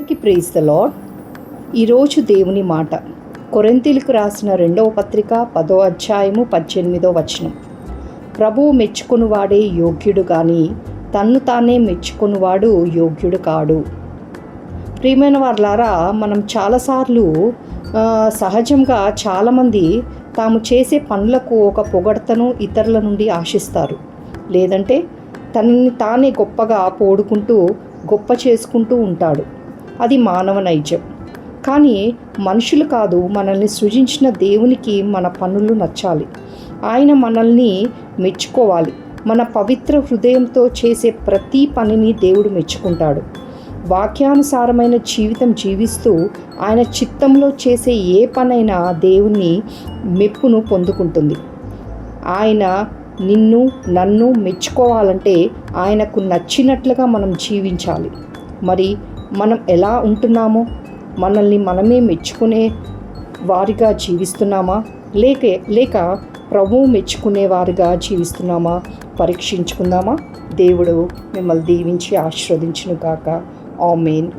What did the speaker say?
Praise the lord. ఈరోజు దేవుని మాట కొరింథీయులకు రాసిన 2వ పత్రిక 10వ అధ్యాయము 18వ వచనం. ప్రభువు మెచ్చుకొనువాడే యోగ్యుడు కానీ తన్ను తానే మెచ్చుకొనువాడు యోగ్యుడు కాడు. ప్రియమైన వారులారా, మనం చాలాసార్లు సహజంగా చాలామంది తాము చేసే పనులకు ఒక పొగడ్తను ఇతరుల నుండి ఆశిస్తారు. లేదంటే తనని తానే గొప్పగా పోడుకుంటూ గొప్ప చేసుకుంటూ ఉంటాడు. అది మానవ నైజం. కానీ మనుషులు కాదు, మనల్ని సృజించిన దేవునికి మన పనులు నచ్చాలి. ఆయన మనల్ని మెచ్చుకోవాలి. మన పవిత్ర హృదయంతో చేసే ప్రతి పనిని దేవుడు మెచ్చుకుంటాడు. వాక్యానుసారమైన జీవితం జీవిస్తూ ఆయన చిత్తంలో చేసే ఏ పనైనా దేవుని మెప్పును పొందుకుంటుంది. ఆయన నిన్ను నన్ను మెచ్చుకోవాలంటే ఆయనకు నచ్చినట్లుగా మనం జీవించాలి. మరి మనం ఎలా ఉంటున్నామో, మనల్ని మనమే మెచ్చుకునే వారిగా జీవిస్తున్నామా లేక ప్రభువు మెచ్చుకునే వారిగా జీవిస్తున్నామా పరీక్షించుకుందామా. దేవుడు మిమ్మల్ని దీవించి ఆశీర్వదించును గాక. ఆమేన్.